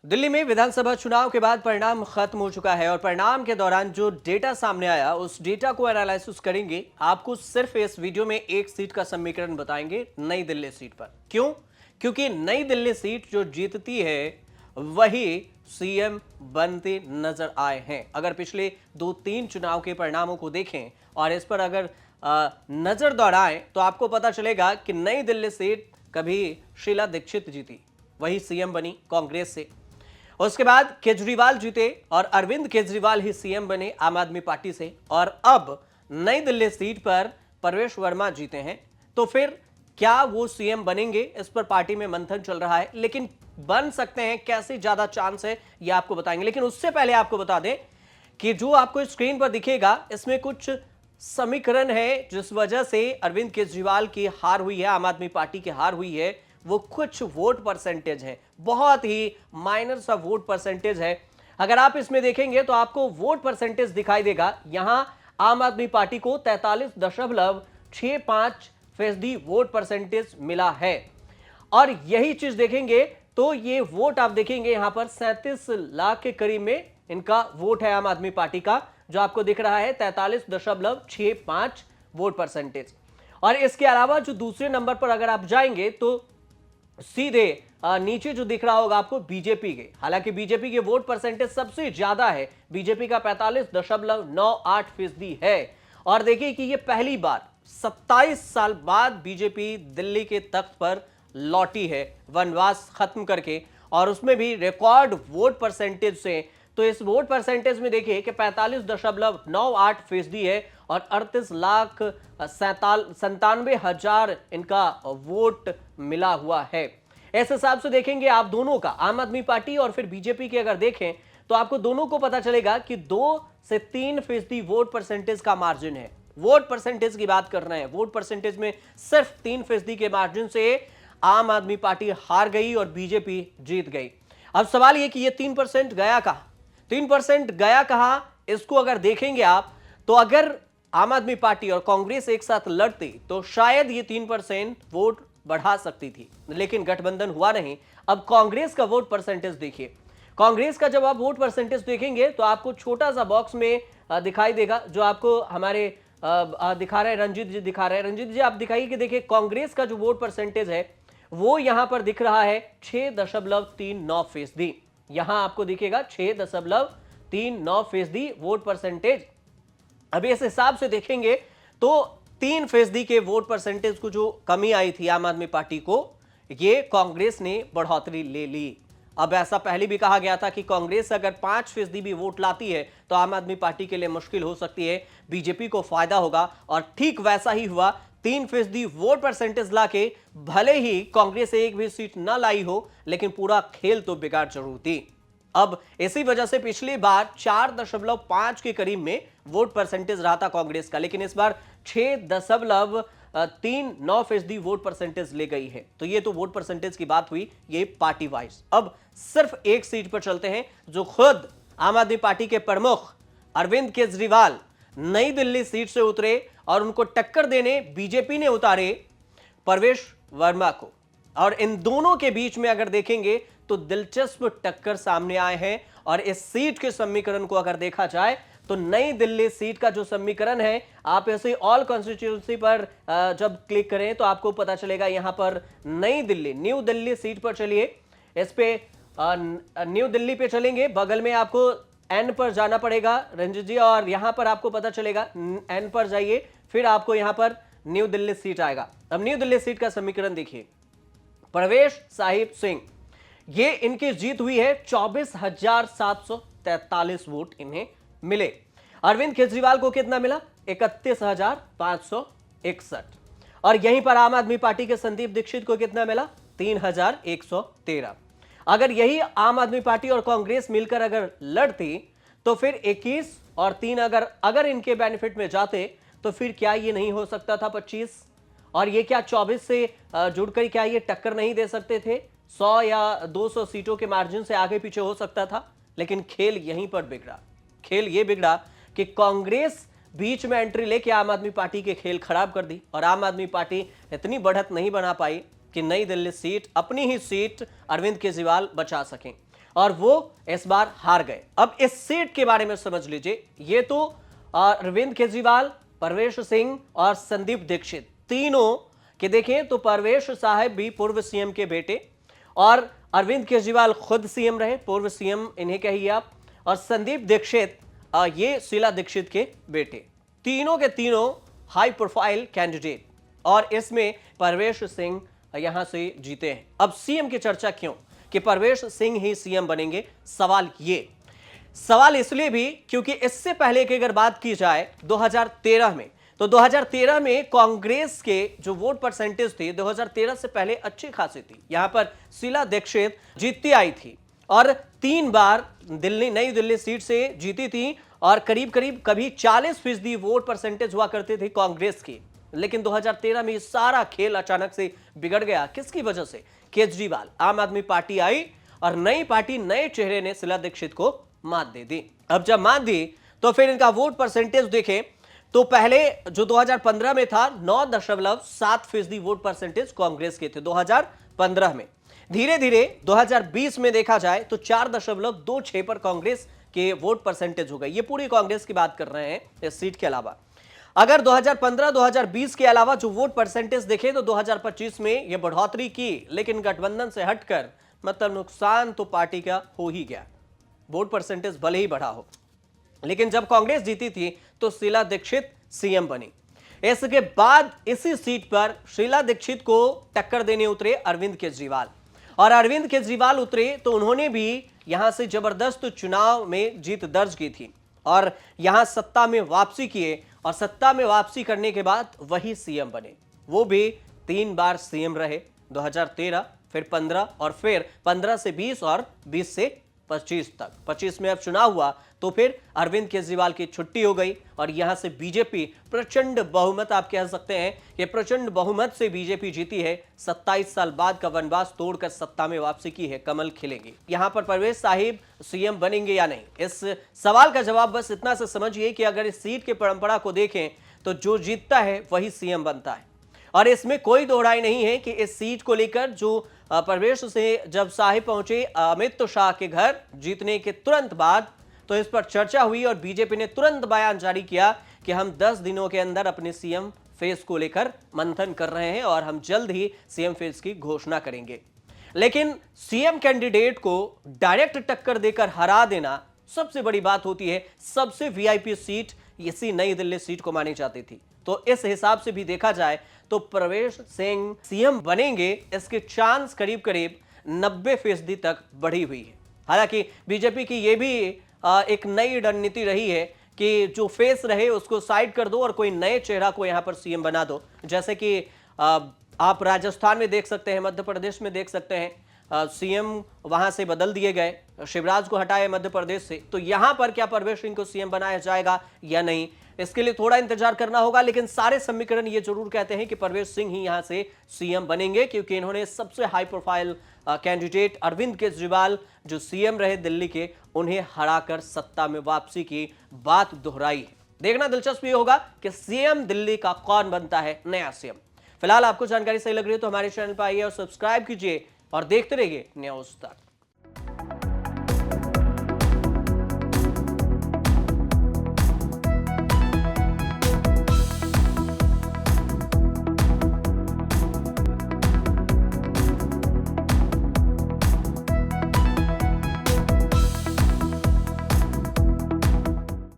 दिल्ली में विधानसभा चुनाव के बाद परिणाम खत्म हो चुका है और परिणाम के दौरान जो डेटा सामने आया उस डेटा को एनालिसिस करेंगे। आपको सिर्फ इस वीडियो में एक सीट का समीकरण बताएंगे, नई दिल्ली सीट पर। क्यों? क्योंकि नई दिल्ली सीट जो जीतती है वही सीएम बनते नजर आए हैं। अगर पिछले 2-3 चुनाव के परिणामों को देखें और इस पर अगर नजर दौड़ाएं तो आपको पता चलेगा कि नई दिल्ली सीट कभी शीला दीक्षित जीती, वही सीएम बनी कांग्रेस से। उसके बाद केजरीवाल जीते और अरविंद केजरीवाल ही सीएम बने आम आदमी पार्टी से। और अब नई दिल्ली सीट पर परवेश वर्मा जीते हैं। तो फिर क्या वो सीएम बनेंगे, इस पर पार्टी में मंथन चल रहा है। लेकिन बन सकते हैं, कैसे ज्यादा चांस है ये आपको बताएंगे। लेकिन उससे पहले आपको बता दें कि जो आपको स्क्रीन पर दिखेगा इसमें कुछ समीकरण है जिस वजह से अरविंद केजरीवाल की हार हुई है, आम आदमी पार्टी की हार हुई है। वो कुछ वोट परसेंटेज है, बहुत ही माइनर सा वोट परसेंटेज है। अगर आप इसमें देखेंगे तो आपको वोट परसेंटेज दिखाई देगा। यहां आम आदमी पार्टी को 43.65% वोट परसेंटेज मिला है। और यही चीज देखेंगे तो ये वोट आप देखेंगे यहां पर 37 लाख के करीब में इनका वोट है आम आदमी पार्टी का, जो आपको दिख रहा है 43.65 वोट परसेंटेज। और इसके अलावा जो दूसरे नंबर पर अगर आप जाएंगे तो सीधे नीचे जो दिख रहा होगा आपको बीजेपी के, हालांकि बीजेपी के वोट परसेंटेज सबसे ज्यादा है, बीजेपी का 45.98% है। और देखिए कि ये पहली बार 27 साल बाद बीजेपी दिल्ली के तख्त पर लौटी है, वनवास खत्म करके, और उसमें भी रिकॉर्ड वोट परसेंटेज से। तो इस वोट परसेंटेज में देखिए कि 45.98% है और 38,97,हजार इनका वोट मिला हुआ है। इस हिसाब से देखेंगे आप दोनों का, आम आदमी पार्टी और फिर बीजेपी के अगर देखें तो आपको दोनों को पता चलेगा कि 2 से 3% वोट परसेंटेज का मार्जिन है। वोट परसेंटेज की बात कर रहे हैं, वोट परसेंटेज में सिर्फ 3% के मार्जिन से आम आदमी पार्टी हार गई और बीजेपी जीत गई। अब सवाल यह कि ये 3% गया कहां? 3% गया कहां, इसको अगर देखेंगे आप तो अगर आम आदमी पार्टी और कांग्रेस एक साथ लड़ती तो शायद ये 3% वोट बढ़ा सकती थी, लेकिन गठबंधन हुआ नहीं। अब कांग्रेस का वोट परसेंटेज देखिए। कांग्रेस का जब आप वोट परसेंटेज देखेंगे तो आपको छोटा सा बॉक्स में दिखाई देगा, जो आपको हमारे दिखा रहे हैं, रंजीत जी दिखा रहे हैं। रंजीत जी आप दिखाइए कि देखिए कांग्रेस का जो वोट परसेंटेज है वो यहां पर दिख रहा है 6.39%। यहां आपको दिखेगा 6.39% वोट परसेंटेज। अभी इस हिसाब से देखेंगे तो 3% के वोट परसेंटेज को जो कमी आई थी आम आदमी पार्टी को, ये कांग्रेस ने बढ़ोतरी ले ली। अब ऐसा पहले भी कहा गया था कि कांग्रेस अगर 5% भी वोट लाती है तो आम आदमी पार्टी के लिए मुश्किल हो सकती है, बीजेपी को फायदा होगा। और ठीक वैसा ही हुआ, 3% वोट परसेंटेज लाके भले ही कांग्रेस एक भी सीट ना लाई हो, लेकिन पूरा खेल तो बिगाड़ जरूर दी। अब इसी वजह से पिछली बार 4.5 के करीब में वोट परसेंटेज रहा था कांग्रेस का, लेकिन इस बार 6.39% वोट परसेंटेज ले गई है। तो ये तो वोट परसेंटेज की बात हुई, ये पार्टी वाइज। अब सिर्फ एक सीट पर चलते हैं, जो खुद आम आदमी पार्टी के प्रमुख अरविंद केजरीवाल नई दिल्ली सीट से उतरे और उनको टक्कर देने बीजेपी ने उतारे परवेश वर्मा को। और इन दोनों के बीच में अगर देखेंगे तो दिलचस्प टक्कर सामने आए हैं। और इस सीट के समीकरण को अगर देखा जाए तो नई दिल्ली सीट का जो समीकरण है, आप ऐसे ऑल कॉन्स्टिट्यूंसी पर जब क्लिक करें तो आपको पता चलेगा यहां पर नई दिल्ली, न्यू दिल्ली सीट पर चलिए। इस पे न्यू दिल्ली पे चलेंगे, बगल में आपको एन पर जाना पड़ेगा रंजित जी, और यहां पर आपको पता चलेगा एन पर जाइए, फिर आपको यहां पर न्यू दिल्ली सीट आएगा। अब न्यू दिल्ली सीट का समीकरण देखिए। परवेश साहिब सिंह, ये इनकी जीत हुई है, 24,743 वोट इन्हें मिले। अरविंद केजरीवाल को कितना मिला? 31,561। और यहीं पर आम आदमी पार्टी के संदीप दीक्षित को कितना मिला? 3,113। अगर यही आम आदमी पार्टी और कांग्रेस मिलकर अगर लड़ती तो फिर 21 और 3 अगर इनके बेनिफिट में जाते तो फिर क्या ये नहीं हो सकता था 25? और ये क्या 24 से जुड़कर क्या ये टक्कर नहीं दे सकते थे? 100 या 200 सीटों के मार्जिन से आगे पीछे हो सकता था। लेकिन खेल यहीं पर बिगड़ा। खेल ये बिगड़ा कि कांग्रेस बीच में एंट्री लेके आम आदमी पार्टी के खेल खराब कर दी और आम आदमी पार्टी इतनी बढ़त नहीं बना पाई कि नई दिल्ली सीट, अपनी ही सीट अरविंद केजरीवाल बचा सकें। और वो इस बार हार गए। अब इस सीट के बारे में समझ लीजिए, ये तो अरविंद केजरीवाल, परवेश सिंह और संदीप दीक्षित तीनों के देखें तो परवेश साहब भी पूर्व सीएम के बेटे और अरविंद केजरीवाल खुद सीएम रहे, पूर्व सीएम इन्हें कहिए आप, और संदीप दीक्षित ये शीला दीक्षित के बेटे, तीनों के तीनों हाई प्रोफाइल कैंडिडेट और इसमें परवेश सिंह यहां से जीते हैं। अब सीएम की चर्चा क्यों कि परवेश सिंह ही सीएम बनेंगे? सवाल इसलिए भी क्योंकि इससे पहले की अगर बात की जाए 2013 में, तो 2013 में कांग्रेस के जो वोट परसेंटेज थी 2013 से पहले अच्छी खासी थी। यहां पर शीला दीक्षित जीतती आई थी और 3 बार नई दिल्ली सीट से जीती थी और करीब करीब कभी 40% वोट परसेंटेज हुआ करते थे कांग्रेस की। लेकिन 2013 में सारा खेल अचानक से बिगड़ गया। किसकी वजह से? केजरीवाल, आम आदमी पार्टी आई और नई पार्टी, नए चेहरे ने शीला दीक्षित को मात दे दी। अब जब मात दी तो फिर इनका वोट परसेंटेज देखें तो पहले जो 2015 में था 9.7% वोट परसेंटेज कांग्रेस के थे 2015 में। धीरे धीरे 2020 में देखा जाए तो 4.26 पर कांग्रेस के वोट परसेंटेज हो गए। ये पूरी कांग्रेस की बात कर रहे हैं इस सीट के अलावा। अगर 2015-2020 के अलावा जो वोट परसेंटेज देखें तो 2025 में यह बढ़ोतरी की, लेकिन गठबंधन से हटकर मतलब नुकसान तो पार्टी का हो ही गया। वोट परसेंटेज भले ही बढ़ा हो, लेकिन जब कांग्रेस जीती थी तो शीला दीक्षित सीएम बनी। इसके बाद इसी सीट पर शीला दीक्षित को टक्कर देने उतरे अरविंद केजरीवाल और अरविंद केजरीवाल उतरे तो उन्होंने भी यहां से जबरदस्त चुनाव में जीत दर्ज की थी और यहां सत्ता में वापसी किए और सत्ता में वापसी करने के बाद वही सीएम बने। वो भी 3 बार सीएम रहे, 2013, फिर 15 और फिर 15 से 20 और 20 से 25 तक। 25 में अब चुनाव हुआ तो फिर अरविंद केजरीवाल की छुट्टी हो गई और यहां से बीजेपी प्रचंड बहुमत, आप कह सकते हैं कि प्रचंड बहुमत से बीजेपी जीती है। 27 साल बाद का वनवास तोड़कर सत्ता में वापसी की है, कमल खिलेगी। यहां पर परवेश साहिब सीएम बनेंगे या नहीं, इस सवाल का जवाब बस इतना से समझिए कि अगर इस सीट की परंपरा को देखें तो जो जीतता है वही सीएम बनता है और इसमें कोई दोहराई नहीं है कि इस सीट को लेकर जो परवेश से जब साहिब पहुंचे अमित शाह के घर जीतने के तुरंत बाद तो इस पर चर्चा हुई और बीजेपी ने तुरंत बयान जारी किया कि हम 10 दिनों के अंदर अपने सीएम फेस को लेकर मंथन कर रहे हैं और हम जल्द ही सीएम फेस की घोषणा करेंगे। लेकिन सीएम कैंडिडेट को डायरेक्ट टक्कर देकर हरा देना सबसे बड़ी बात होती है। सबसे वीआईपी सीट इसी नई दिल्ली सीट को मानी जाती थी। तो इस हिसाब से भी देखा जाए तो परवेश सिंह सीएम बनेंगे, इसके चांस करीब करीब 90% तक बढ़ी हुई है। हालांकि बीजेपी की यह भी एक नई रणनीति रही है कि जो फेस रहे उसको साइड कर दो और कोई नए चेहरा को यहां पर सीएम बना दो। जैसे कि आप राजस्थान में देख सकते हैं, मध्य प्रदेश में देख सकते हैं, सीएम वहां से बदल दिए गए, शिवराज को हटाए मध्य प्रदेश से। तो यहां पर क्या परवेश सिंह को सीएम बनाया जाएगा या नहीं, इसके लिए थोड़ा इंतजार करना होगा। लेकिन सारे समीकरण ये जरूर कहते हैं कि परवेश सिंह ही यहां से सीएम बनेंगे, क्योंकि इन्होंने सबसे high profile candidate Arvind Kejriwal जो सीएम रहे दिल्ली के, उन्हें हराकर सत्ता में वापसी की बात दोहराई है। देखना दिलचस्प ये होगा कि सीएम दिल्ली का कौन बनता है नया सीएम। फिलहाल आपको जानकारी सही लग रही है तो हमारे चैनल पर आइए और सब्सक्राइब कीजिए और देखते रहिए न्यूज़ तक।